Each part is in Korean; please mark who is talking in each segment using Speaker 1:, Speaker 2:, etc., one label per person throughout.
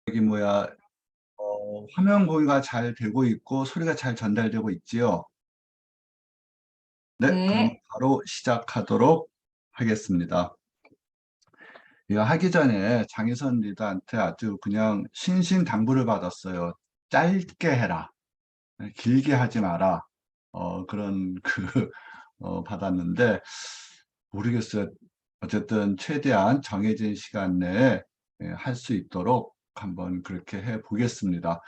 Speaker 1: 여기 뭐야, 화면 공유가 잘 되고 있고 소리가 잘 전달되고 있지요? 네, 그럼
Speaker 2: 네,
Speaker 1: 바로 시작하도록 하겠습니다. 이거 하기 전에 장희선 리더한테 아주 그냥 신신당부를 받았어요. 짧게 해라. 길게 하지 마라. 그런 받았는데 모르겠어요. 어쨌든 최대한 정해진 시간 내에 할 수 있도록 한번 그렇게 해 보겠습니다.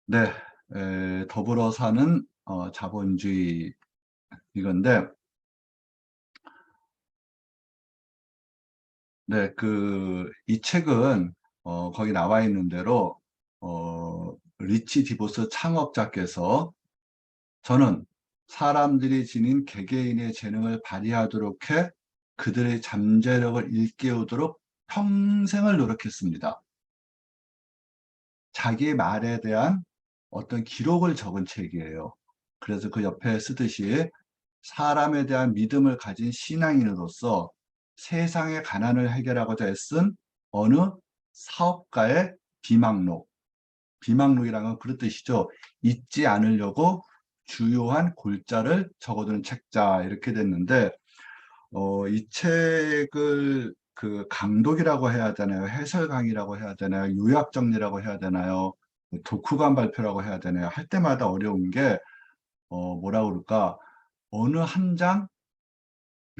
Speaker 1: 네, 더불어 사는 자본주의 이건데, 네, 이 책은 거기 나와 있는 대로 리치 디보스 창업자께서 저는 사람들이 지닌 개개인의 재능을 발휘하도록 해 그들의 잠재력을 일깨우도록 평생을 노력했습니다. 자기 말에 대한 어떤 기록을 적은 책이에요. 그래서 그 옆에 쓰듯이 사람에 대한 믿음을 가진 신앙인으로서 세상의 가난을 해결하고자 애쓴 어느 사업가의 비망록. 비망록이라는 건 그런 뜻이죠. 잊지 않으려고 주요한 골자를 적어두는 책자 이렇게 됐는데 이 책을 강독이라고 해야 되나요? 해설 강의라고 해야 되나요? 요약 정리라고 해야 되나요? 독후감 발표라고 해야 되나요? 할 때마다 어려운 게 뭐라 그럴까? 어느 한 장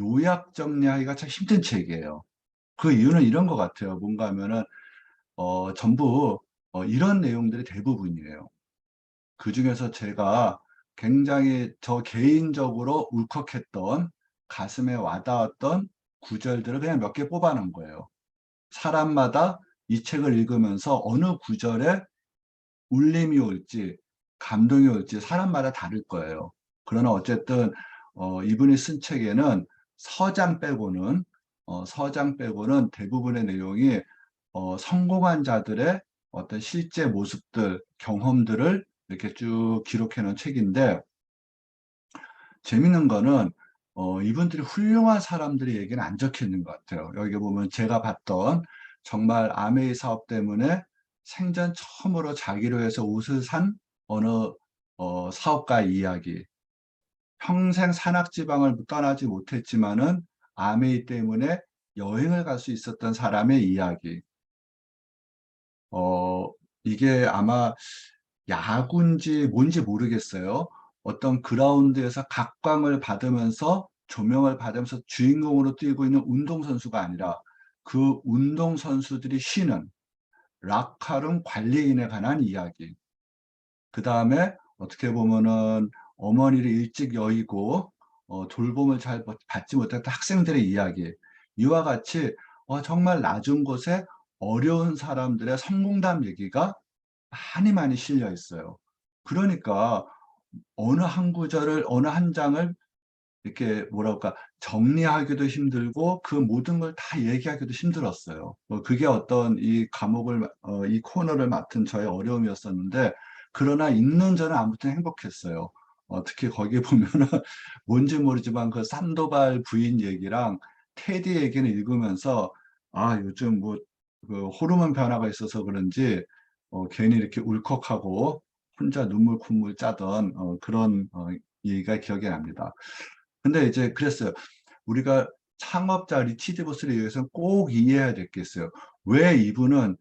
Speaker 1: 요약 정리하기가 참 힘든 책이에요. 그 이유는 이런 것 같아요. 뭔가 하면은 전부 이런 내용들이 대부분이에요. 그 중에서 제가 굉장히 저 개인적으로 울컥했던 가슴에 와닿았던 구절들을 그냥 몇 개 뽑아놓은 거예요. 사람마다 이 책을 읽으면서 어느 구절에 울림이 올지 감동이 올지 사람마다 다를 거예요. 그러나 어쨌든 이분이 쓴 책에는 서장 빼고는 서장 빼고는 대부분의 내용이 성공한 자들의 어떤 실제 모습들, 경험들을 이렇게 쭉 기록해 놓은 책인데 재밌는 거는 이분들이 훌륭한 사람들의 얘기는 안 적혀 있는 것 같아요. 여기 보면 제가 봤던 정말 아메이 사업 때문에 생전 처음으로 자기로 해서 옷을 산 어느 사업가 이야기. 평생 산악지방을 떠나지 못했지만은 아메이 때문에 여행을 갈 수 있었던 사람의 이야기. 어, 이게 아마 야구인지 뭔지 모르겠어요. 어떤 그라운드에서 각광을 받으면서 조명을 받으면서 주인공으로 뛰고 있는 운동선수가 아니라 그 운동선수들이 쉬는 락카룸 관리인에 관한 이야기. 그 다음에 어떻게 보면은 어머니를 일찍 여의고 돌봄을 잘 받지 못했던 학생들의 이야기. 이와 같이 정말 낮은 곳에 어려운 사람들의 성공담 얘기가 많이 많이 실려 있어요. 그러니까 어느 한 구절을, 어느 한 장을 이렇게 뭐랄까 정리하기도 힘들고 그 모든 걸 다 얘기하기도 힘들었어요. 그게 어떤 이 과목을, 이 코너를 맡은 저의 어려움이었었는데, 그러나 읽는 저는 아무튼 행복했어요. 특히 거기 보면은 뭔지 모르지만 그 산도발 부인 얘기랑 테디 얘기는 읽으면서 아, 요즘 그 호르몬 변화가 있어서 그런지 괜히 이렇게 울컥하고 혼자 눈물 콧물 짜던 그런 얘기가 기억이 납니다. 근데 이제 그랬어요. 우리가 창업자 리치 디보스를 위해서는 꼭 이해해야 될 게 있어요. 왜 이분은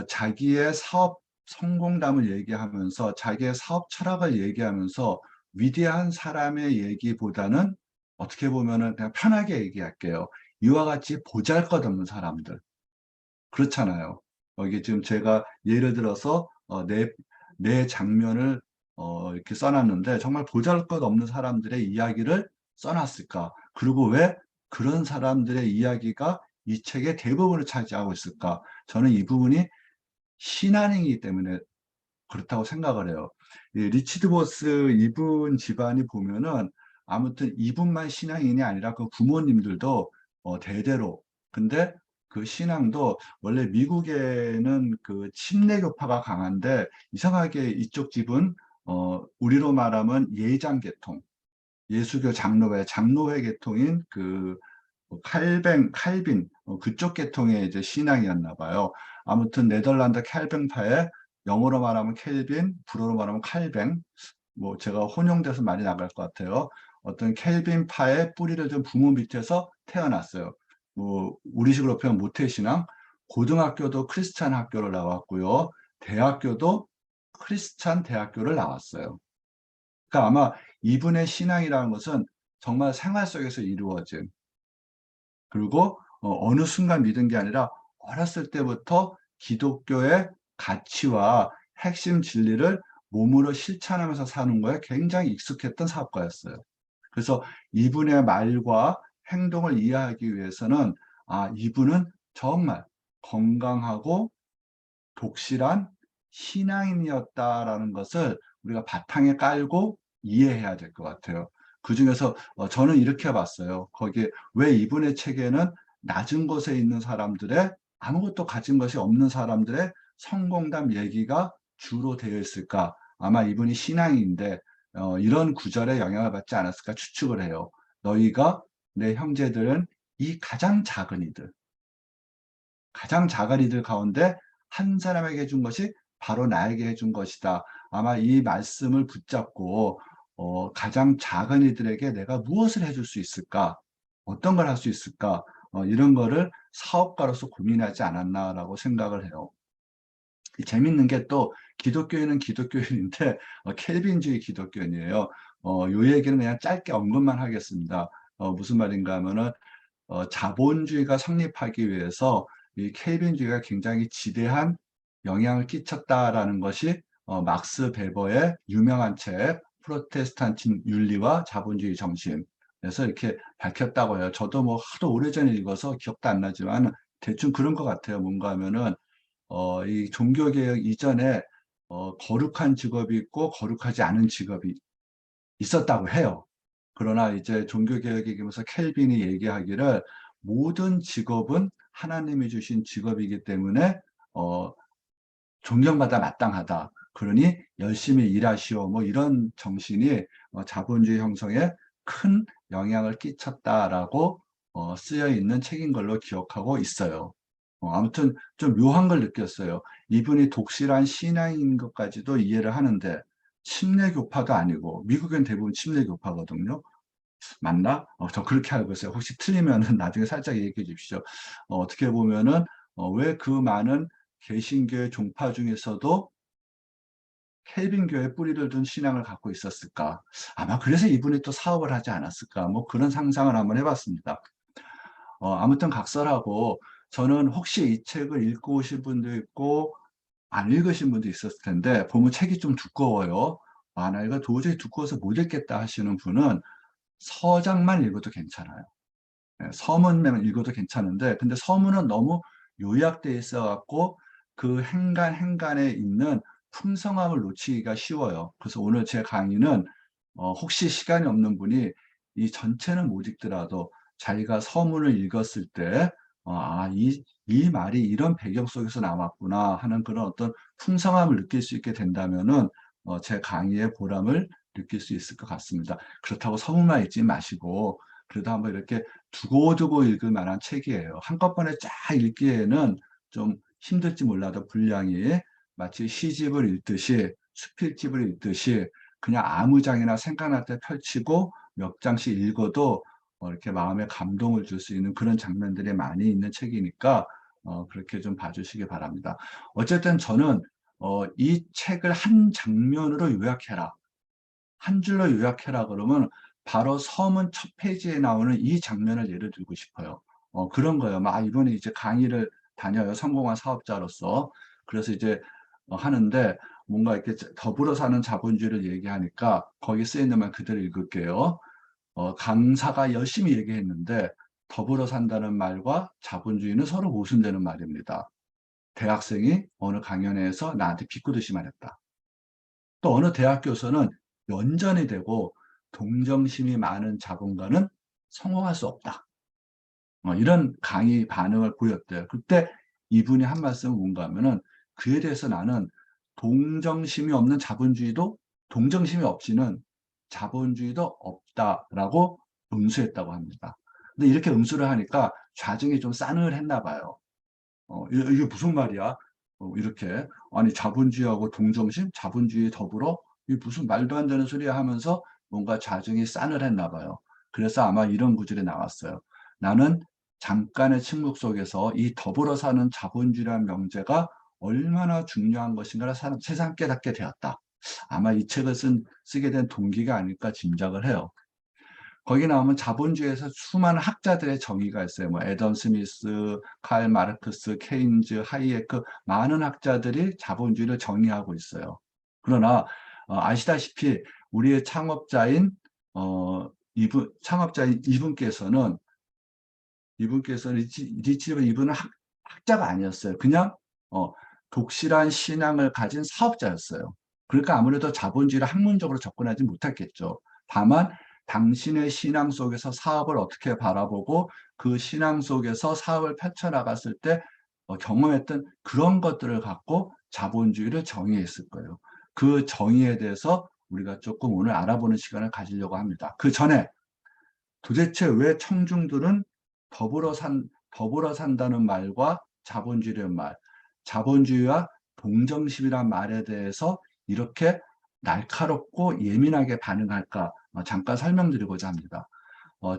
Speaker 1: 자기의 사업 성공담을 얘기하면서 자기의 사업 철학을 얘기하면서 위대한 사람의 얘기보다는 어떻게 보면은 그냥 편하게 얘기할게요. 이와 같이 보잘것없는 사람들. 그렇잖아요. 이게 지금 제가 예를 들어서 내 장면을 이렇게 써놨는데 정말 보잘것없는 사람들의 이야기를 써놨을까? 그리고 왜 그런 사람들의 이야기가 이 책의 대부분을 차지하고 있을까? 저는 이 부분이 신앙이기 때문에 그렇다고 생각을 해요. 이 리치드 보스 이분 집안이 보면은 아무튼 이분만 신앙인이 아니라 그 부모님들도 대대로. 근데 그 신앙도 원래 미국에는 그 침례교파가 강한데 이상하게 이쪽 집은 우리로 말하면 예장계통, 예수교 장로회 계통인 칼빈 그쪽 계통의 이제 신앙이었나 봐요. 아무튼 네덜란드 켈뱅파의 영어로 말하면 켈빈, 불어로 말하면 칼뱅, 뭐 제가 혼용돼서 많이 나갈 것 같아요. 어떤 켈빈파의 뿌리를 둔 부모 밑에서 태어났어요. 뭐 우리식으로 표현 모태신앙, 고등학교도 크리스찬 학교를 나왔고요. 대학교도 크리스찬 대학교를 나왔어요. 그러니까 아마 이분의 신앙이라는 것은 정말 생활 속에서 이루어진, 그리고 어느 순간 믿은 게 아니라 어렸을 때부터 기독교의 가치와 핵심 진리를 몸으로 실천하면서 사는 거에 굉장히 익숙했던 사업가였어요. 그래서 이분의 말과 행동을 이해하기 위해서는 이분은 정말 건강하고 독실한 신앙인이었다라는 것을 우리가 바탕에 깔고 이해해야 될 것 같아요. 그중에서 저는 이렇게 봤어요. 거기에 왜 이분의 책에는 낮은 곳에 있는 사람들의, 아무것도 가진 것이 없는 사람들의 성공담 얘기가 주로 되어 있을까? 아마 이분이 신앙인데 이런 구절에 영향을 받지 않았을까 추측을 해요. 너희가 내 형제들은 이 가장 작은 이들 가운데 한 사람에게 준 것이 바로 나에게 해준 것이다. 아마 이 말씀을 붙잡고 가장 작은 이들에게 내가 무엇을 해줄 수 있을까? 어떤 걸 할 수 있을까? 이런 거를 사업가로서 고민하지 않았나라고 생각을 해요. 재밌는 게 또 기독교인은 기독교인인데 켈빈주의 기독교인이에요. 요 얘기는 그냥 짧게 언급만 하겠습니다. 무슨 말인가 하면은 자본주의가 성립하기 위해서 이 켈빈주의가 굉장히 지대한 영향을 끼쳤다라는 것이 막스 베버의 유명한 책 프로테스탄트 윤리와 자본주의 정신에서 이렇게 밝혔다고 해요. 저도 뭐 하도 오래전에 읽어서 기억도 안 나지만 대충 그런 것 같아요. 뭔가 하면은 이 종교개혁 이전에 거룩한 직업이 있고 거룩하지 않은 직업이 있었다고 해요. 그러나 이제 종교개혁에 기면서 켈빈이 얘기하기를 모든 직업은 하나님이 주신 직업이기 때문에 어, 존경받아 마땅하다. 그러니 열심히 일하시오. 뭐 이런 정신이 자본주의 형성에 큰 영향을 끼쳤다라고 쓰여 있는 책인 걸로 기억하고 있어요. 아무튼 좀 묘한 걸 느꼈어요. 이분이 독실한 신앙인 것까지도 이해를 하는데 침례교파도 아니고 미국엔 대부분 침례교파거든요. 맞나? 저 그렇게 알고 있어요. 혹시 틀리면 나중에 살짝 얘기해 주십시오. 어떻게 보면은 왜 그 많은 개신교의 종파 중에서도 켈빈교의 뿌리를 둔 신앙을 갖고 있었을까? 아마 그래서 이분이 또 사업을 하지 않았을까? 뭐 그런 상상을 한번 해봤습니다. 아무튼 각설하고 저는 혹시 이 책을 읽고 오신 분도 있고 안 읽으신 분도 있었을 텐데 보면 책이 좀 두꺼워요. 나 이거 도저히 두꺼워서 못 읽겠다 하시는 분은 서장만 읽어도 괜찮아요. 서문만 읽어도 괜찮은데 근데 서문은 너무 요약되어 있어 갖고 그 행간에 있는 풍성함을 놓치기가 쉬워요. 그래서 오늘 제 강의는 혹시 시간이 없는 분이 이 전체는 못 읽더라도 자기가 서문을 읽었을 때 이 말이 이런 배경 속에서 나왔구나 하는 그런 어떤 풍성함을 느낄 수 있게 된다면은 제 강의의 보람을 느낄 수 있을 것 같습니다. 그렇다고 서문만 읽지 마시고 그래도 한번 이렇게 두고두고 읽을 만한 책이에요. 한꺼번에 쫙 읽기에는 좀 힘들지 몰라도 분량이 마치 시집을 읽듯이 수필집을 읽듯이 그냥 아무 장이나 생각날 때 펼치고 몇 장씩 읽어도 이렇게 마음에 감동을 줄 수 있는 그런 장면들이 많이 있는 책이니까 그렇게 좀 봐주시기 바랍니다. 어쨌든 저는 이 책을 한 장면으로 요약해라. 한 줄로 요약해라 그러면 바로 서문 첫 페이지에 나오는 이 장면을 예를 들고 싶어요. 그런 거예요. 이번에 이제 강의를 다녀요. 성공한 사업자로서. 그래서 이제 하는데 뭔가 이렇게 더불어 사는 자본주의를 얘기하니까 거기 쓰여 있는 말 그대로 읽을게요. 강사가 열심히 얘기했는데 더불어 산다는 말과 자본주의는 서로 모순되는 말입니다. 대학생이 어느 강연회에서 나한테 비꼬듯이 말했다. 또 어느 대학 교수는 연전이 되고 동정심이 많은 자본가는 성공할 수 없다. 이런 강의 반응을 보였대요. 그때 이분이 한 말씀은 뭔가 하면은 그에 대해서 나는 동정심이 없는 자본주의도 동정심이 없이는 자본주의도 없다라고 응수했다고 합니다. 근데 이렇게 응수를 하니까 좌증이 좀 싸늘했나 봐요. 이게 무슨 말이야? 이렇게. 아니, 자본주의하고 동정심, 자본주의 더불어? 이게 무슨 말도 안 되는 소리야 하면서 뭔가 자중이 싸늘했나 봐요. 그래서 아마 이런 구절이 나왔어요. 나는 잠깐의 침묵 속에서 이 더불어 사는 자본주의라는 명제가 얼마나 중요한 것인가를 세상 깨닫게 되었다. 아마 이 책을 쓰게 된 동기가 아닐까 짐작을 해요. 거기 나오면 자본주의에서 수많은 학자들의 정의가 있어요. 뭐 애덤 스미스, 칼 마르크스, 케인즈, 하이에크 많은 학자들이 자본주의를 정의하고 있어요. 그러나 아시다시피 우리의 창업자인 이분께서는 리치 이분은 학자가 아니었어요. 그냥 어, 독실한 신앙을 가진 사업자였어요. 그러니까 아무래도 자본주의를 학문적으로 접근하지 못했겠죠. 다만 당신의 신앙 속에서 사업을 어떻게 바라보고 그 신앙 속에서 사업을 펼쳐나갔을 때 경험했던 그런 것들을 갖고 자본주의를 정의했을 거예요. 그 정의에 대해서 우리가 조금 오늘 알아보는 시간을 가지려고 합니다. 그 전에 도대체 왜 청중들은 더불어 산다는 말과 자본주의라는 말, 자본주의와 동정심이란 말에 대해서 이렇게 날카롭고 예민하게 반응할까 잠깐 설명드리고자 합니다.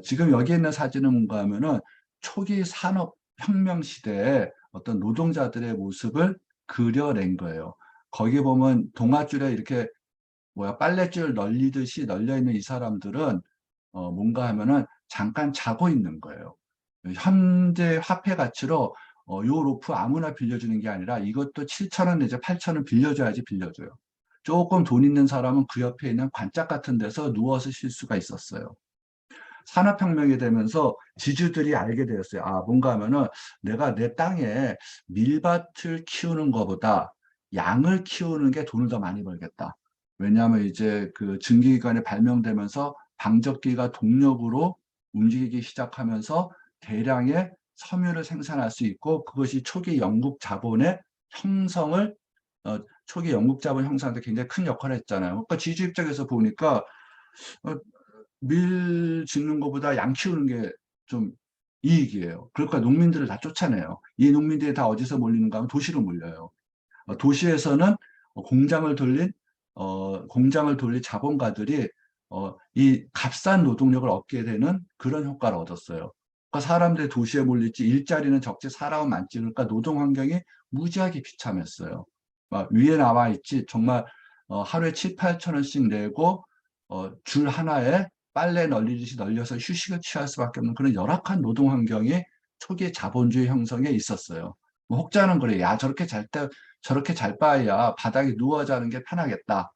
Speaker 1: 지금 여기 있는 사진은 뭔가 하면은 초기 산업혁명 시대에 어떤 노동자들의 모습을 그려낸 거예요. 거기 보면 동아줄에 이렇게 빨랫줄 널리듯이 널려 있는 이 사람들은 뭔가 하면은 잠깐 자고 있는 거예요. 현재 화폐 가치로 요 로프 아무나 빌려주는 게 아니라 이것도 7천 원 내지 8천 원 빌려줘야지 빌려줘요. 조금 돈 있는 사람은 그 옆에 있는 관짝 같은 데서 누워서 쉴 수가 있었어요. 산업혁명이 되면서 지주들이 알게 되었어요. 아, 뭔가 하면은 내가 내 땅에 밀밭을 키우는 것보다 양을 키우는 게 돈을 더 많이 벌겠다. 왜냐하면 이제 그 증기기관이 발명되면서 방적기가 동력으로 움직이기 시작하면서 대량의 섬유를 생산할 수 있고 그것이 초기 영국 자본 형성하는데 굉장히 큰 역할을 했잖아요. 그러니까 지주 입장에서 보니까 어, 밀 짓는 것보다 양 키우는 게 좀 이익이에요. 그러니까 농민들을 다 쫓아내요. 이 농민들이 다 어디서 몰리는가 하면 도시로 몰려요. 도시에서는 공장을 돌린 자본가들이 이 값싼 노동력을 얻게 되는 그런 효과를 얻었어요. 그러니까 사람들이 도시에 몰리지 일자리는 적지 사람은 많지 그러니까 노동 환경이 무지하게 비참했어요. 막 위에 나와 있지 정말 하루에 7, 8천 원씩 내고 줄 하나에 빨래 널리듯이 널려서 휴식을 취할 수밖에 없는 그런 열악한 노동 환경이 초기 자본주의 형성에 있었어요. 뭐 혹자는 그래, 야 저렇게 잘 바야 바닥에 누워 자는 게 편하겠다.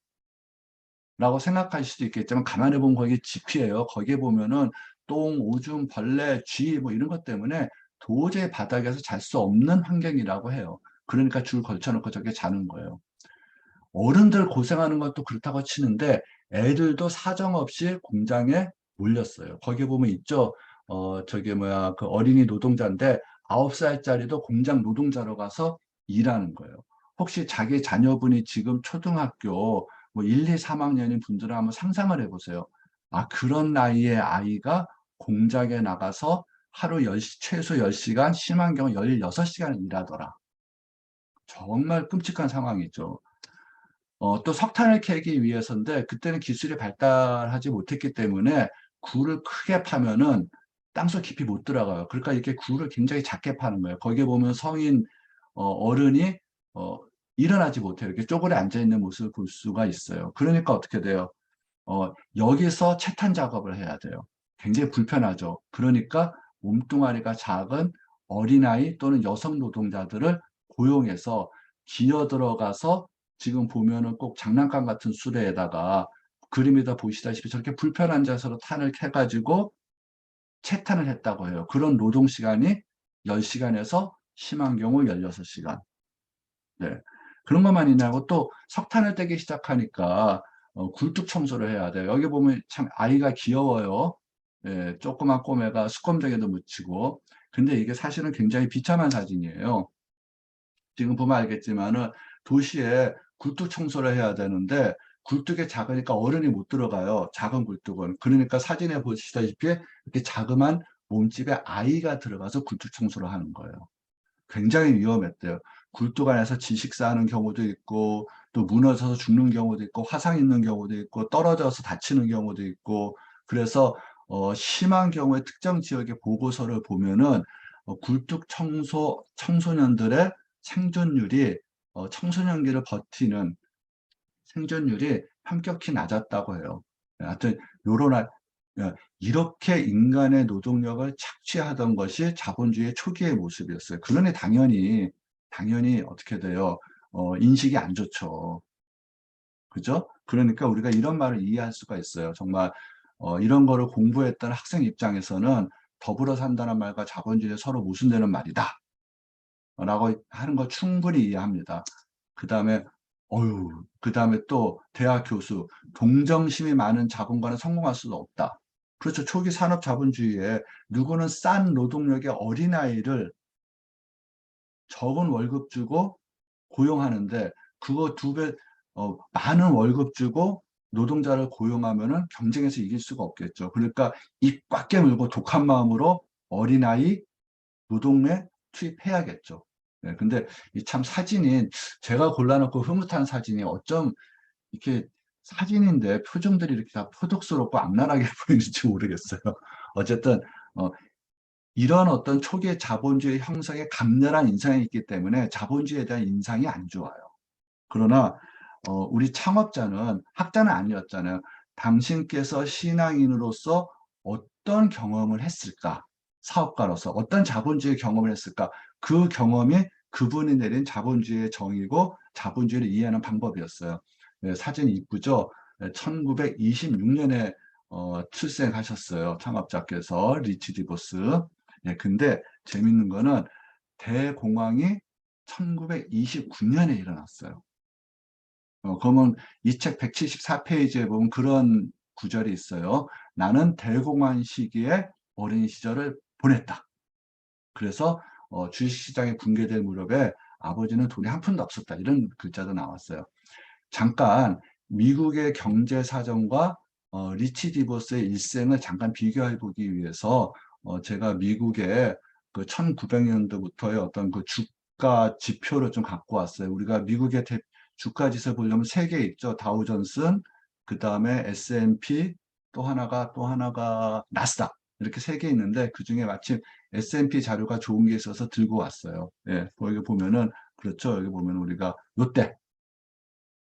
Speaker 1: 라고 생각할 수도 있겠지만 가만히 보면 거기 지피예요. 거기에 보면은 똥, 오줌, 벌레, 쥐 뭐 이런 것 때문에 도저히 바닥에서 잘 수 없는 환경이라고 해요. 그러니까 줄 걸쳐놓고 저게 자는 거예요. 어른들 고생하는 것도 그렇다고 치는데 애들도 사정없이 공장에 몰렸어요. 거기 보면 있죠. 저기 뭐야 그 어린이 노동자인데 9살짜리도 공장 노동자로 가서 일하는 거예요. 혹시 자기 자녀분이 지금 초등학교 뭐 1, 2, 3학년인 분들은 한번 상상을 해보세요. 아, 그런 나이의 아이가 공장에 나가서 하루 최소 10시간, 심한 경우 16시간을 일하더라. 정말 끔찍한 상황이죠. 또 석탄을 캐기 위해서인데 그때는 기술이 발달하지 못했기 때문에 굴을 크게 파면은 땅속 깊이 못 들어가요. 그러니까 이렇게 굴을 굉장히 작게 파는 거예요. 거기에 보면 성인 어른이 어, 일어나지 못해요. 이렇게 쪼그려 앉아 있는 모습을 볼 수가 있어요. 그러니까 어떻게 돼요? 여기서 채탄 작업을 해야 돼요. 굉장히 불편하죠. 그러니까 몸뚱아리가 작은 어린아이 또는 여성 노동자들을 고용해서 기어 들어가서 지금 보면은 꼭 장난감 같은 수레에다가 그림에다 보시다시피 저렇게 불편한 자세로 탄을 캐가지고 채탄을 했다고 해요. 그런 노동 시간이 10시간에서 심한 경우 16시간. 네. 그런 것만 있냐고 또 석탄을 떼기 시작하니까 굴뚝 청소를 해야 돼요. 여기 보면 참 아이가 귀여워요. 예, 조그만 꼬매가 수검정에도 묻히고. 근데 이게 사실은 굉장히 비참한 사진이에요. 지금 보면 알겠지만은 도시에 굴뚝 청소를 해야 되는데 굴뚝이 작으니까 어른이 못 들어가요. 작은 굴뚝은. 그러니까 사진에 보시다시피 이렇게 자그만 몸집에 아이가 들어가서 굴뚝 청소를 하는 거예요. 굉장히 위험했대요. 굴뚝 안에서 질식 사하는 경우도 있고, 또 무너져서 죽는 경우도 있고, 화상 있는 경우도 있고, 떨어져서 다치는 경우도 있고, 그래서 심한 경우에 특정 지역의 보고서를 보면은 굴뚝 청소년들의 생존율이 청소년기를 버티는 생존율이 현격히 낮았다고 해요. 하여튼 요런 이렇게 인간의 노동력을 착취하던 것이 자본주의의 초기의 모습이었어요. 그러니 당연히 어떻게 돼요? 인식이 안 좋죠. 그죠? 그러니까 우리가 이런 말을 이해할 수가 있어요. 정말 이런 거를 공부했던 학생 입장에서는 더불어 산다는 말과 자본주의에 서로 모순되는 말이다. 라고 하는 거 충분히 이해합니다. 그 다음에, 그 다음에 또 대학 교수, 동정심이 많은 자본가는 성공할 수도 없다. 그렇죠. 초기 산업 자본주의에 누구는 싼 노동력의 어린아이를 적은 월급 주고 고용하는데 그거 많은 월급 주고 노동자를 고용하면은 경쟁에서 이길 수가 없겠죠. 그러니까 입 꽉 깨물고 독한 마음으로 어린아이 노동에 투입해야겠죠. 네, 근데 이 참 사진이 제가 골라놓고 흐뭇한 사진이 어쩜 이렇게 사진인데 표정들이 이렇게 다 포독스럽고 악랄하게 보이는지 모르겠어요. 어쨌든 어, 이런 어떤 초기의 자본주의 형성에 강렬한 인상이 있기 때문에 자본주의에 대한 인상이 안 좋아요. 그러나 우리 창업자는 학자는 아니었잖아요. 당신께서 신앙인으로서 어떤 경험을 했을까? 사업가로서 어떤 자본주의 경험을 했을까? 그 경험이 그분이 내린 자본주의의 정의고 자본주의를 이해하는 방법이었어요. 네, 사진 이쁘죠? 1926년에 출생하셨어요. 창업자께서 리치 디보스. 네, 근데 재밌는 거는 대공황이 1929년에 일어났어요. 그러면 이 책 174페이지에 보면 그런 구절이 있어요. 나는 대공황 시기에 어린 시절을 보냈다. 그래서 주식시장이 붕괴될 무렵에 아버지는 돈이 한 푼도 없었다. 이런 글자도 나왔어요. 잠깐 미국의 경제 사정과 리치 디보스의 일생을 잠깐 비교해 보기 위해서 제가 미국의 그 1900년도부터의 어떤 그 주가 지표를 좀 갖고 왔어요. 우리가 미국의 주가 지수 보려면 세 개 있죠. 다우존슨, 그 다음에 S&P, 또 하나가 나스닥. 이렇게 세 개 있는데 그중에 마침 S&P 자료가 좋은 게 있어서 들고 왔어요. 예, 여기 보면은 그렇죠. 여기 보면 우리가 요때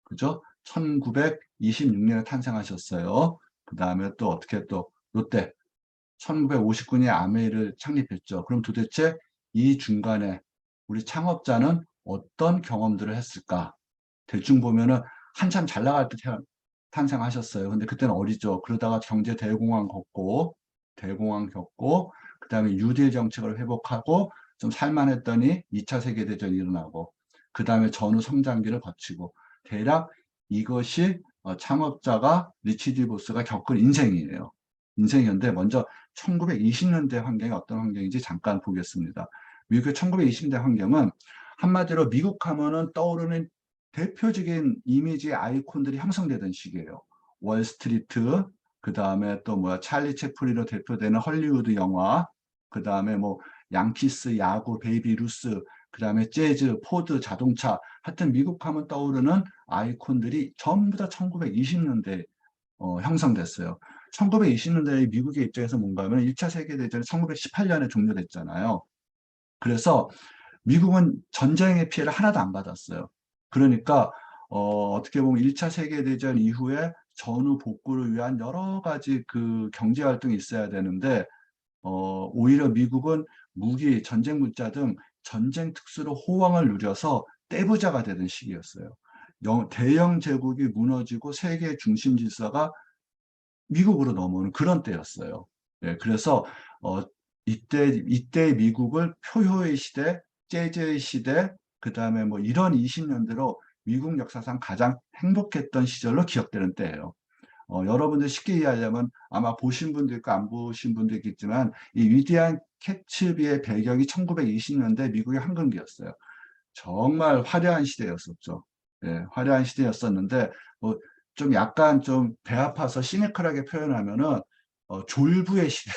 Speaker 1: 그죠? 1926년에 탄생하셨어요. 그 다음에 또 어떻게 또 롯데 1959년에 아메이를 창립했죠. 그럼 도대체 이 중간에 우리 창업자는 어떤 경험들을 했을까? 대충 보면은 한참 잘 나갈 때 탄생하셨어요. 근데 그때는 어리죠. 그러다가 경제 대공황 겪고, 그 다음에 뉴딜 정책을 회복하고 좀 살만했더니 2차 세계대전이 일어나고, 그 다음에 전후 성장기를 거치고, 대략 이것이 창업자가 리치 디보스가 겪은 인생이에요. 인생이었는데 먼저 1920년대 환경이 어떤 환경인지 잠깐 보겠습니다. 미국의 1920년대 환경은 한마디로 미국 하면은 떠오르는 대표적인 이미지 아이콘들이 형성되던 시기예요. 월스트리트, 그 다음에 또 뭐야, 찰리 채플린으로 대표되는 헐리우드 영화, 그 다음에 뭐, 양키스, 야구, 베이비 루스, 그 다음에 재즈, 포드, 자동차, 하여튼 미국 하면 떠오르는 아이콘들이 전부 다 1920년대 형성됐어요. 1920년대 미국의 입장에서 뭔가 하면 1차 세계대전이 1918년에 종료됐잖아요. 그래서 미국은 전쟁의 피해를 하나도 안 받았어요. 그러니까 떻게 보면 1차 세계대전 이후에 전후 복구를 위한 여러 가지 그 경제 활동이 있어야 되는데 오히려 미국은 무기, 전쟁 물자 등 전쟁 특수로 호황을 누려서 떼부자가 되던 시기였어요. 대영 제국이 무너지고 세계 중심 질서가 미국으로 넘어오는 그런 때였어요. 예, 그래서 어, 이때 미국을 표효의 시대, 재즈의 시대, 그 다음에 뭐 이런 20년대로 미국 역사상 가장 행복했던 시절로 기억되는 때예요. 여러분들 쉽게 이해하려면 아마 보신 분도 있고 안 보신 분도 있겠지만 이 위대한 캐츠비의 배경이 1920년대 미국의 황금기였어요. 정말 화려한 시대였었죠. 예, 화려한 시대였었는데 뭐 좀 약간 좀 배 아파서 시니컬하게 표현하면은 졸부의 시대.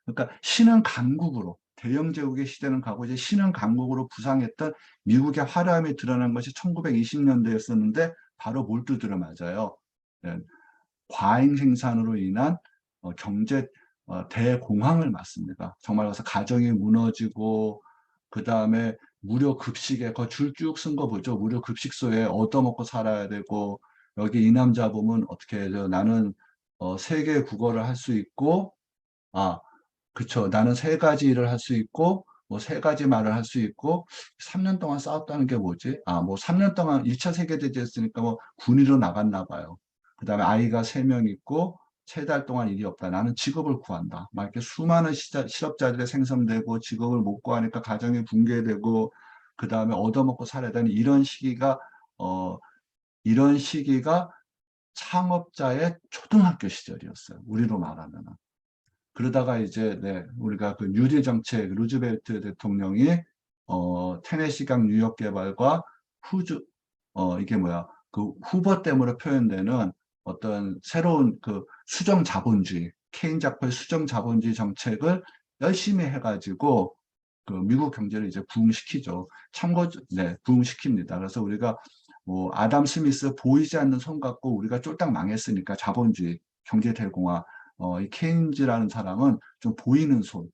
Speaker 1: 그러니까 신은 강국으로 대영 제국의 시대는 가고 이제 신흥 강국으로 부상했던 미국의 화려함이 드러난 것이 1920년대였었는데 바로 몰두들어 맞아요. 네, 과잉 생산으로 인한 경제 대공황을 맞습니다. 정말 그래서 가정이 무너지고 그 다음에 무료 급식에 그 줄 쭉 쓴 거 보죠. 무료 급식소에 얻어먹고 살아야 되고 여기 이 남자 보면 어떻게 해요? 나는 세계 국어를 할 수 있고 아 그쵸. 나는 세 가지 일을 할 수 있고, 뭐 세 가지 말을 할 수 있고, 3년 동안 싸웠다는 게 뭐지? 뭐 3년 동안 1차 세계대전 했으니까 뭐 군의로 나갔나 봐요. 그 다음에 아이가 3명 있고, 3달 동안 일이 없다. 나는 직업을 구한다. 막 이렇게 수많은 실업자들이 생성되고, 직업을 못 구하니까 가정이 붕괴되고, 그 다음에 얻어먹고 살아야 되는 어, 이런 시기가 창업자의 초등학교 시절이었어요. 우리로 말하면. 그러다가 이제 우리가 그 뉴딜 정책 루즈벨트 대통령이 테네시강 뉴욕 개발과 후주 이게 뭐야 그 후보 때문에 표현되는 어떤 새로운 그 수정 자본주의 케인 작파의 수정 자본주의 정책을 열심히 해가지고 그 미국 경제를 이제 부흥시키죠. 참고 부흥시킵니다. 그래서 우리가 뭐 아담 스미스 보이지 않는 손 갖고 우리가 쫄딱 망했으니까 자본주의 경제 대공화 이 케인즈라는 사람은 좀 보이는 손,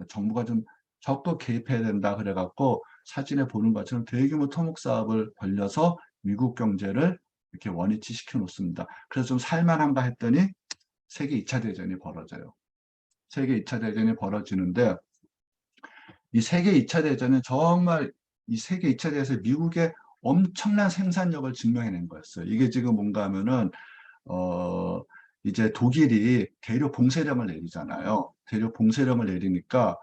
Speaker 1: 정부가 좀 적극 개입해야 된다 그래갖고 사진에 보는 것처럼 대규모 토목 사업을 벌려서 미국 경제를 이렇게 원위치 시켜 놓습니다. 그래서 좀 살만한가 했더니 세계 2차 대전이 벌어져요. 세계 2차 대전이 벌어지는데 이 세계 2차 대전은 정말 이 세계 2차 대전에서 미국의 엄청난 생산력을 증명해낸 거였어요. 이게 지금 뭔가 하면은 어, 이제 독일이 대륙 봉쇄령을 내리잖아요. 대륙 봉쇄령을 내리니까,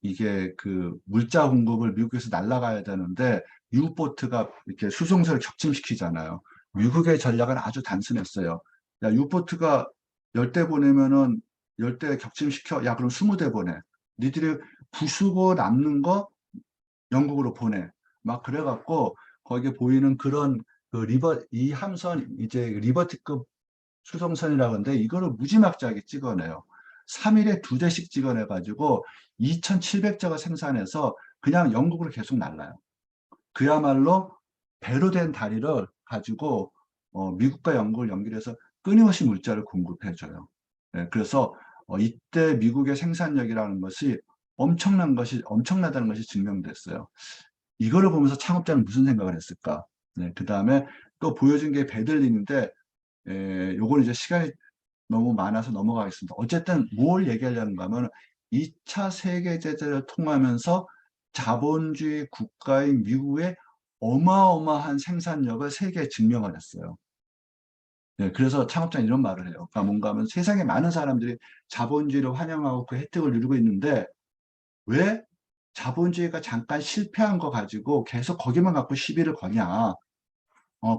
Speaker 1: 이게 그 물자 공급을 미국에서 날라가야 되는데, 유보트가 이렇게 수송선을 격침시키잖아요. 미국의 전략은 아주 단순했어요. 야, 유보트가 10대 보내면은 10대 격침시켜. 야, 그럼 20대 보내. 니들이 부수고 남는 거 영국으로 보내. 막 그래갖고, 거기에 보이는 그런 이 함선, 이제 리버티급 수송선이라고 하는데 이거를 무지막지하게 찍어내요. 3일에 2대씩 찍어내가지고 2,700자가 생산해서 그냥 영국으로 계속 날라요. 그야말로 배로 된 다리를 가지고 미국과 영국을 연결해서 끊임없이 물자를 공급해줘요. 그래서 이때 미국의 생산력이라는 것이 엄청나다는 것이 증명됐어요. 이거를 보면서 창업자는 무슨 생각을 했을까? 그 다음에 또 보여준 게 베들린인데 요거는 이제 시간이 너무 많아서 넘어가겠습니다. 어쨌든 뭘 얘기하려는가 하면 2차 세계대전을 통하면서 자본주의 국가인 미국의 어마어마한 생산력을 세계에 증명을 했어요. 그래서 창업자는 이런 말을 해요. 그러니까 뭔가 하면 세상에 많은 사람들이 자본주의를 환영하고 그 혜택을 누리고 있는데 왜 자본주의가 잠깐 실패한 거 가지고 계속 거기만 갖고 시비를 거냐.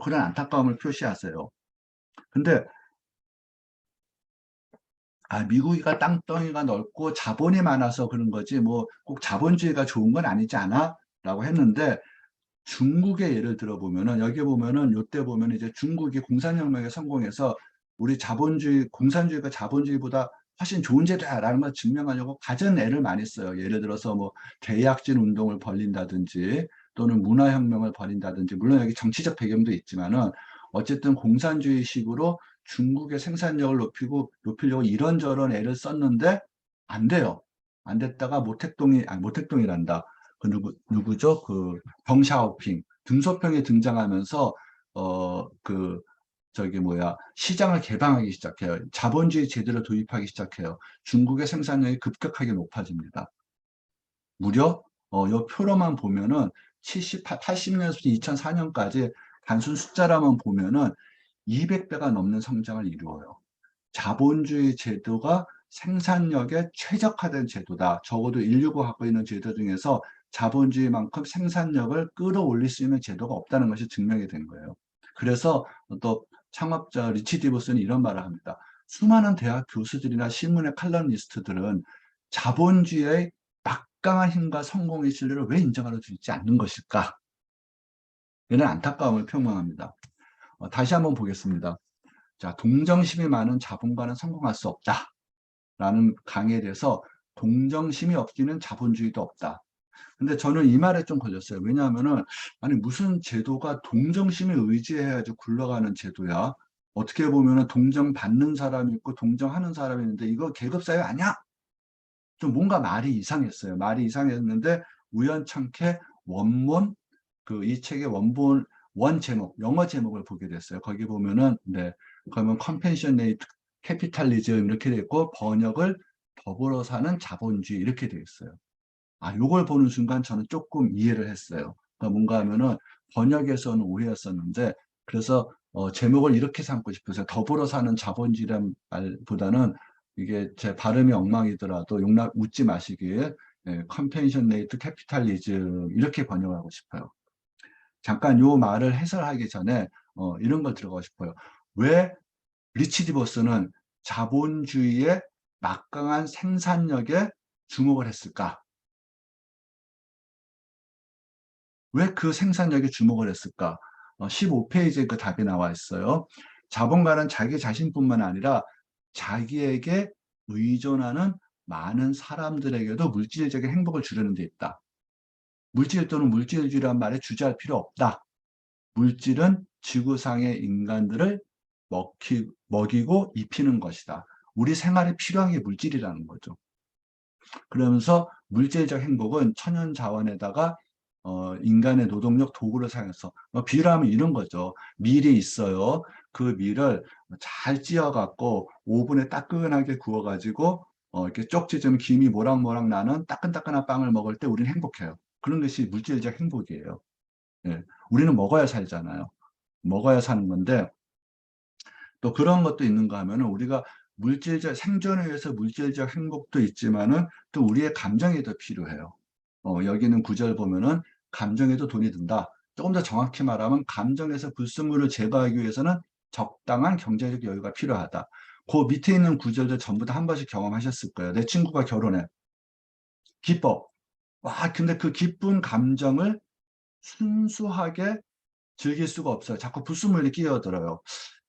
Speaker 1: 그런 안타까움을 표시하세요. 근데 미국이가 땅덩이가 넓고 자본이 많아서 그런 거지, 뭐, 꼭 자본주의가 좋은 건 아니지 않아? 라고 했는데, 중국의 예를 들어보면은, 여기 보면은, 요때 보면 이제 중국이 공산혁명에 성공해서 우리 공산주의가 자본주의보다 훨씬 좋은 제도야라는 걸 증명하려고 갖은 애를 많이 써요. 예를 들어서 뭐, 대약진 운동을 벌린다든지, 또는 문화혁명을 벌인다든지, 물론 여기 정치적 배경도 있지만은, 어쨌든 공산주의식으로 중국의 생산력을 높이려고 이런저런 애를 썼는데 안 돼요. 안 됐다가 모택동이란다. 그 누구죠? 그 덩샤오핑 등소평이 등장하면서 저기 뭐야 시장을 개방하기 시작해요. 자본주의 제도를 도입하기 시작해요. 중국의 생산량이 급격하게 높아집니다. 무려 이 표로만 보면은 80년부터 2004년까지 단순 숫자라만 보면은 200배가 넘는 성장을 이루어요. 자본주의 제도가 생산력에 최적화된 제도다. 적어도 인류가 갖고 있는 제도 중에서 자본주의만큼 생산력을 끌어올릴 수 있는 제도가 없다는 것이 증명이 된 거예요. 그래서 또 창업자 리치 디버슨이 이런 말을 합니다. 수많은 대학 교수들이나 신문의 칼럼니스트들은 자본주의의 막강한 힘과 성공의 진리를 왜 인정하려 주지 않는 것일까? 이런 안타까움을 표명합니다. 다시 한번 보겠습니다. 자, 동정심이 많은 자본가는 성공할 수 없다. 라는 강의에 대해서 동정심이 없기는 자본주의도 없다. 근데 저는 이 말에 좀 걸렸어요. 왜냐하면은, 아니, 무슨 제도가 동정심에 의지해야지 굴러가는 제도야? 어떻게 보면은 동정받는 사람이 있고 동정하는 사람이 있는데 이거 계급사회 아니야? 좀 뭔가 말이 이상했어요. 말이 이상했는데 우연찮게 원문, 그 이 책의 원본, 원 제목, 영어 제목을 보게 됐어요. 거기 보면은, 네, 그러면 compassionate capitalism 이렇게 돼 있고 번역을 더불어 사는 자본주의 이렇게 돼 있어요. 아, 요걸 보는 순간 저는 조금 이해를 했어요. 그러니까 뭔가 하면은 번역에서는 오해였었는데, 그래서 제목을 이렇게 삼고 싶어서 더불어 사는 자본주의란 말보다는 이게 제 발음이 엉망이더라도 용납 웃지 마시길, 예, 컴펜셔네이트 캐피탈리즘 이렇게 번역하고 싶어요. 잠깐 요 말을 해설하기 전에 이런 걸 들어가고 싶어요. 왜 리치 디버스는 자본주의의 막강한 생산력에 주목을 했을까? 왜 그 생산력에 주목을 했을까? 15페이지에 그 답이 나와 있어요. 자본가는 자기 자신뿐만 아니라 자기에게 의존하는 많은 사람들에게도 물질적인 행복을 주려는 데 있다. 물질 또는 물질주의란 말에 주저할 필요 없다. 물질은 지구상의 인간들을 먹이고 입히는 것이다. 우리 생활에 필요한 게 물질이라는 거죠. 그러면서 물질적 행복은 천연 자원에다가 인간의 노동력 도구를 사용해서 비유를 하면 이런 거죠. 밀이 있어요. 그 밀을 잘 찧어갖고 오븐에 따끈하게 구워가지고 이렇게 쪽지 좀 김이 모락모락 나는 따끈따끈한 빵을 먹을 때 우리는 행복해요. 그런 것이 물질적 행복이에요. 예. 우리는 먹어야 살잖아요. 먹어야 사는 건데 또 그런 것도 있는가 하면은 우리가 물질적 생존을 위해서 물질적 행복도 있지만은 또 우리의 감정이 더 필요해요. 여기는 구절 보면은 감정에도 돈이 든다. 조금 더 정확히 말하면 감정에서 불순물을 제거하기 위해서는 적당한 경제적 여유가 필요하다. 그 밑에 있는 구절들 전부 다 한 번씩 경험하셨을 거예요. 내 친구가 결혼해. 기뻐. 와, 근데 그 기쁜 감정을 순수하게 즐길 수가 없어요. 자꾸 불순물이 끼어들어요.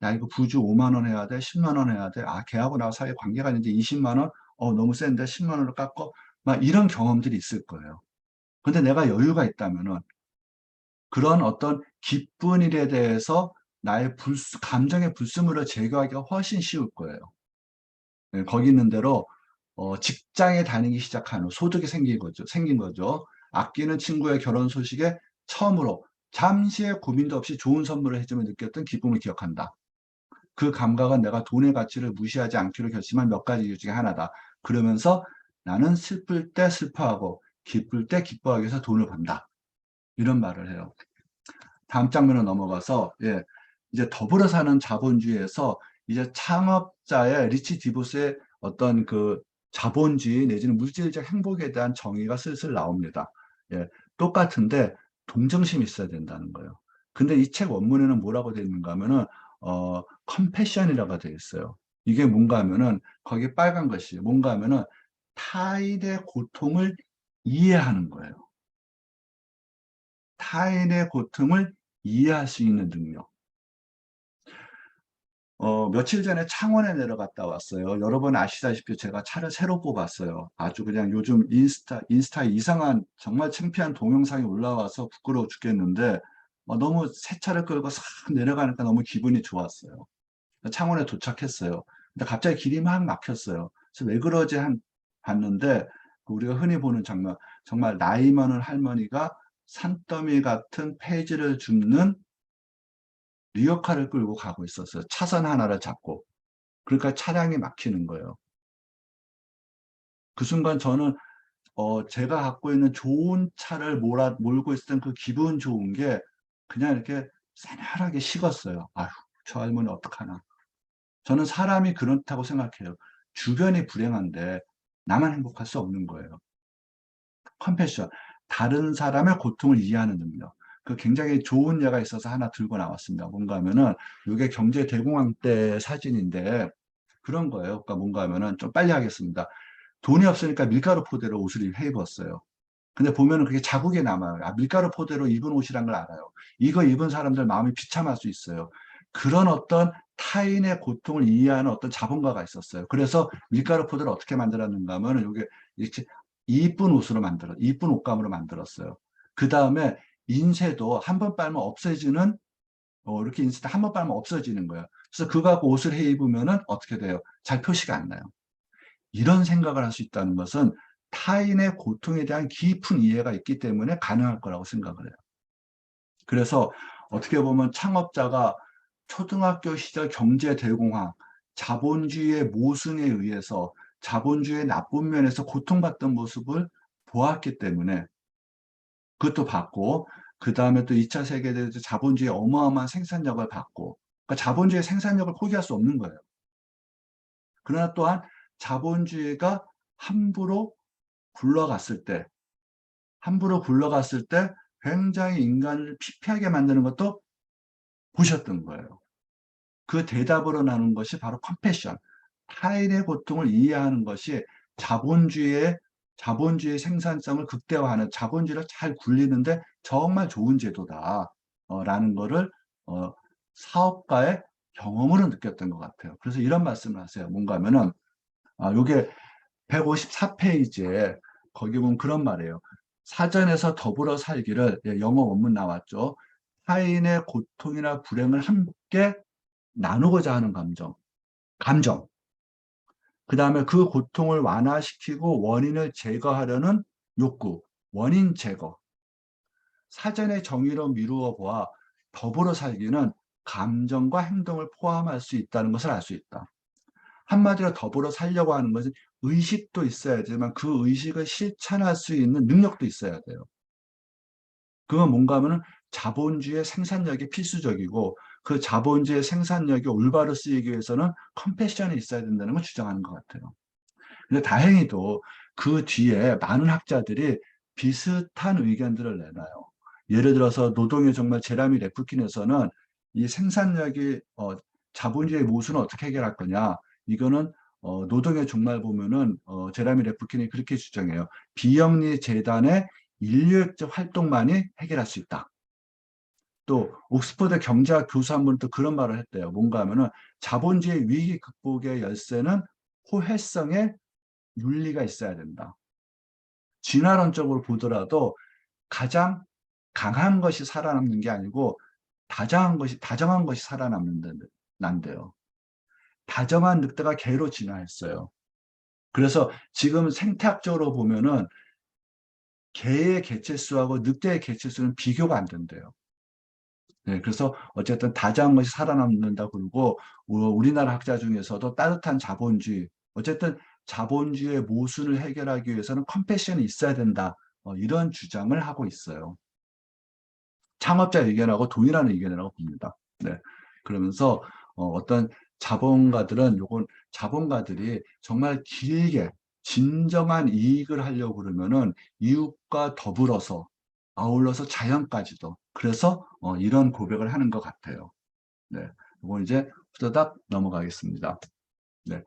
Speaker 1: 야, 이거 부주 5만 원 해야 돼? 10만 원 해야 돼? 아, 걔하고 나 사이에 관계가 있는데 20만 원? 너무 센데 10만 원을 깎고 막 이런 경험들이 있을 거예요. 근데 내가 여유가 있다면은 그런 어떤 기쁜 일에 대해서 나의 감정의 불순물을 제거하기가 훨씬 쉬울 거예요. 네, 거기 있는 대로 직장에 다니기 시작한 후 소득이 생긴 거죠. 아끼는 친구의 결혼 소식에 처음으로 잠시의 고민도 없이 좋은 선물을 해주면 느꼈던 기쁨을 기억한다. 그 감각은 내가 돈의 가치를 무시하지 않기로 결심한 몇 가지 이유 중에 하나다. 그러면서 나는 슬플 때 슬퍼하고 기쁠 때 기뻐하기 위해서 돈을 번다. 이런 말을 해요. 다음 장면으로 넘어가서, 예, 이제 더불어 사는 자본주의에서 이제 창업자의 리치 디보스의 어떤 그 자본주의 내지는 물질적 행복에 대한 정의가 슬슬 나옵니다. 예, 똑같은데 동정심이 있어야 된다는 거예요. 근데 이 책 원문에는 뭐라고 되어 있는가 하면은 컴패션이라고 되어 있어요. 이게 뭔가 하면은 거기 빨간 것이 뭔가 하면은 타인의 고통을 이해하는 거예요. 타인의 고통을 이해할 수 있는 능력. 며칠 전에 창원에 내려갔다 왔어요. 여러분 아시다시피 제가 차를 새로 뽑았어요. 아주 그냥 요즘 인스타에 이상한 정말 창피한 동영상이 올라와서 부끄러워 죽겠는데, 너무 새 차를 끌고 싹 내려가니까 너무 기분이 좋았어요. 창원에 도착했어요. 근데 갑자기 길이 막 막혔어요. 그래서 왜 그러지 봤는데, 우리가 흔히 보는 장면, 정말 나이 많은 할머니가 산더미 같은 폐지를 줍는 리어카를 끌고 가고 있었어요. 차선 하나를 잡고. 그러니까 차량이 막히는 거예요. 그 순간 저는 제가 갖고 있는 좋은 차를 몰고 있었던 그 기분 좋은 게 그냥 이렇게 싸늘하게 식었어요. 아휴, 저 할머니 어떡하나. 저는 사람이 그렇다고 생각해요. 주변이 불행한데 나만 행복할 수 없는 거예요. 컴패션. 다른 사람의 고통을 이해하는 능력. 그 굉장히 좋은 예가 있어서 하나 들고 나왔습니다. 뭔가 하면은 이게 경제 대공황 때 사진인데 그런 거예요. 그러니까 뭔가 하면은 좀 빨리 하겠습니다. 돈이 없으니까 밀가루 포대로 옷을 해 입었어요. 근데 보면은 그게 자국에 남아요. 아, 밀가루 포대로 입은 옷이란 걸 알아요. 이거 입은 사람들 마음이 비참할 수 있어요. 그런 어떤 타인의 고통을 이해하는 어떤 자본가가 있었어요. 그래서 밀가루 포도를 어떻게 만들었는가 하면 이게 이렇게 이쁜 옷으로 이쁜 옷감으로 만들었어요. 그 다음에 인쇄도 한 번 빨면 없어지는, 이렇게 인쇄도 한 번 빨면 없어지는 거예요. 그래서 그거 갖고 옷을 해 입으면은 어떻게 돼요? 잘 표시가 안 나요. 이런 생각을 할 수 있다는 것은 타인의 고통에 대한 깊은 이해가 있기 때문에 가능할 거라고 생각을 해요. 그래서 어떻게 보면 창업자가 초등학교 시절 경제 대공황, 자본주의의 모순에 의해서 자본주의의 나쁜 면에서 고통받던 모습을 보았기 때문에 그것도 받고, 그 다음에 또 2차 세계대전 자본주의의 어마어마한 생산력을 받고, 그러니까 자본주의의 생산력을 포기할 수 없는 거예요. 그러나 또한 자본주의가 함부로 굴러갔을 때, 함부로 굴러갔을 때 굉장히 인간을 피폐하게 만드는 것도 보셨던 거예요. 그 대답으로 나눈 것이 바로 컴패션. 타인의 고통을 이해하는 것이 자본주의의 생산성을 극대화하는, 자본주의를 잘 굴리는데 정말 좋은 제도다. 라는 거를 어, 사업가의 경험으로 느꼈던 것 같아요. 그래서 이런 말씀을 하세요. 뭔가 하면은, 요게 154페이지에 거기 보면 그런 말이에요. 사전에서 더불어 살기를, 영어 원문 나왔죠. 타인의 고통이나 불행을 함께 나누고자 하는 감정. 그 다음에 그 고통을 완화시키고 원인을 제거하려는 욕구, 원인 제거. 사전의 정의로 미루어 보아 더불어 살기는 감정과 행동을 포함할 수 있다는 것을 알 수 있다. 한마디로 더불어 살려고 하는 것은 의식도 있어야지만 그 의식을 실천할 수 있는 능력도 있어야 돼요. 그건 뭔가 하면은 자본주의의 생산력이 필수적이고 그 자본주의의 생산력이 올바로 쓰이기 위해서는 컴패션이 있어야 된다는 걸 주장하는 것 같아요. 근데 다행히도 그 뒤에 많은 학자들이 비슷한 의견들을 내놔요. 예를 들어서 노동의 정말 제라미 레프킨에서는 이 생산력이 자본주의의 모순을 어떻게 해결할 거냐. 이거는 노동의 종말 보면은 제라미 레프킨이 그렇게 주장해요. 비영리 재단의 인류학적 활동만이 해결할 수 있다. 또 옥스퍼드 경제학 교수 한 분은 또 그런 말을 했대요. 뭔가 하면은 자본주의 위기 극복의 열쇠는 포회성의 윤리가 있어야 된다. 진화론적으로 보더라도 가장 강한 것이 살아남는 게 아니고 다정한 것이 난대요. 다정한 늑대가 개로 진화했어요. 그래서 지금 생태학적으로 보면은 개의 개체수하고 늑대의 개체수는 비교가 안 된대요. 네, 그래서 어쨌든 다정한 것이 살아남는다 그러고 우리나라 학자 중에서도 따뜻한 자본주의, 어쨌든 자본주의의 모순을 해결하기 위해서는 컴패션이 있어야 된다. 이런 주장을 하고 있어요. 창업자 의견하고 동일한 의견이라고 봅니다. 네. 그러면서 어떤 자본가들이 정말 길게 진정한 이익을 하려고 그러면은 이웃과 더불어서 아울러서 자연까지도 그래서 이런 고백을 하는 것 같아요. 네. 이거 이제 후다닥 넘어가겠습니다. 네.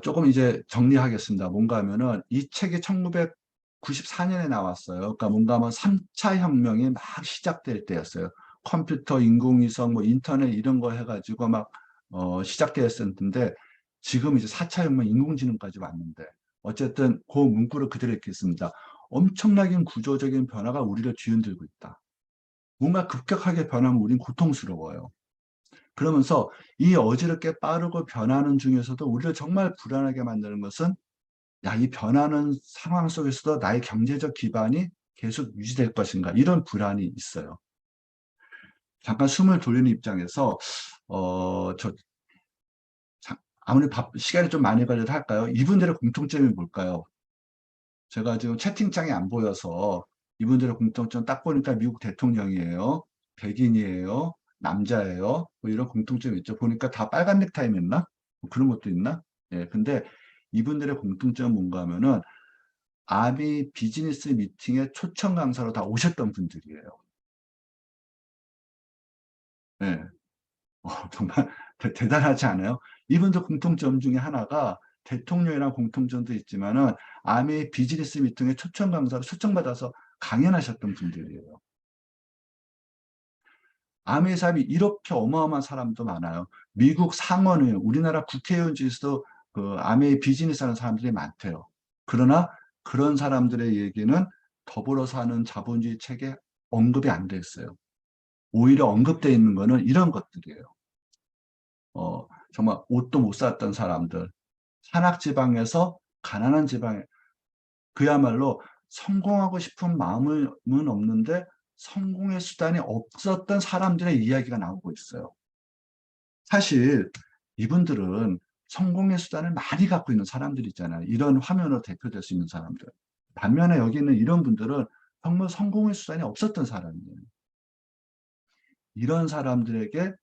Speaker 1: 조금 이제 정리하겠습니다. 뭔가 하면은 이 책이 1994년에 나왔어요. 그러니까 뭔가 하면 3차 혁명이 막 시작될 때였어요. 컴퓨터, 인공위성, 뭐 인터넷 이런 거 해가지고 막 시작되었었는데 지금 이제 4차 혁명 인공지능까지 왔는데 어쨌든 그 문구를 그대로 읽겠습니다. 엄청나게 구조적인 변화가 우리를 뒤흔들고 있다. 뭔가 급격하게 변하면 우린 고통스러워요. 그러면서 이 어지럽게 빠르고 변하는 중에서도 우리를 정말 불안하게 만드는 것은 야, 이 변하는 상황 속에서도 나의 경제적 기반이 계속 유지될 것인가 이런 불안이 있어요. 잠깐 숨을 돌리는 입장에서 어, 저 아무리 시간이 좀 많이 걸려도 할까요? 이분들의 공통점이 뭘까요? 제가 지금 채팅창이 안 보여서 이분들의 공통점 딱 보니까 미국 대통령이에요. 백인이에요. 남자예요. 뭐 이런 공통점이 있죠. 보니까 다 빨간 넥타이 맸나? 뭐 그런 것도 있나? 예, 근데 이분들의 공통점은 뭔가 하면은 아미 비즈니스 미팅에 초청 강사로 다 오셨던 분들이에요. 예, 정말 대단하지 않아요? 이분들 공통점 중에 하나가 대통령이랑 공통점도 있지만은 아미 비즈니스 미팅에 초청 강사로 초청받아서 강연하셨던 분들이에요. 아메의 삶이 이렇게 어마어마한 사람도 많아요. 미국 상원의원, 우리나라 국회의원 중에서도 그 아메의 비즈니스 하는 사람들이 많대요. 그러나 그런 사람들의 얘기는 더불어 사는 자본주의 책에 언급이 안 돼 있어요. 오히려 언급되어 있는 거는 이런 것들이에요. 정말 옷도 못 샀던 사람들, 산악지방에서 가난한 지방에 그야말로 성공하고 싶은 마음은 없는데 성공의 수단이 없었던 사람들의 이야기가 나오고 있어요. 사실 이분들은 성공의 수단을 많이 갖고 있는 사람들이잖아요. 이런 화면으로 대표될 수 있는 사람들. 반면에 여기 있는 이런 분들은 정말 성공의 수단이 없었던 사람이에요. 이런 사람들에게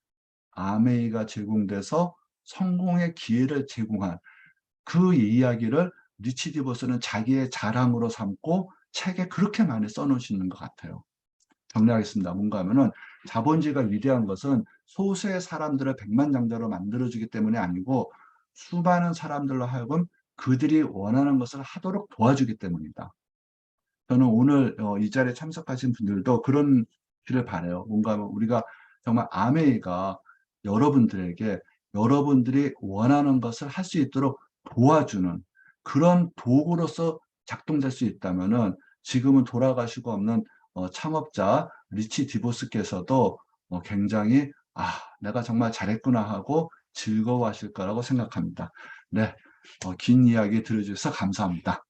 Speaker 1: 아메이가 제공돼서 성공의 기회를 제공한 그 이야기를 리치 디버스는 자기의 자랑으로 삼고 책에 그렇게 많이 써놓으시는 것 같아요. 정리하겠습니다. 뭔가 하면은 자본주의가 위대한 것은 소수의 사람들을 백만장자로 만들어주기 때문이 아니고 수많은 사람들로 하여금 그들이 원하는 것을 하도록 도와주기 때문이다. 저는 오늘 이 자리에 참석하신 분들도 그런 길을 바라요. 뭔가 하면 우리가 정말 아메이가 여러분들에게 여러분들이 원하는 것을 할 수 있도록 도와주는 그런 도구로서 작동될 수 있다면은 지금은 돌아가시고 없는 창업자 리치 디보스께서도 굉장히 내가 정말 잘했구나 하고 즐거워하실 거라고 생각합니다. 네, 긴 이야기 들어주셔서 감사합니다.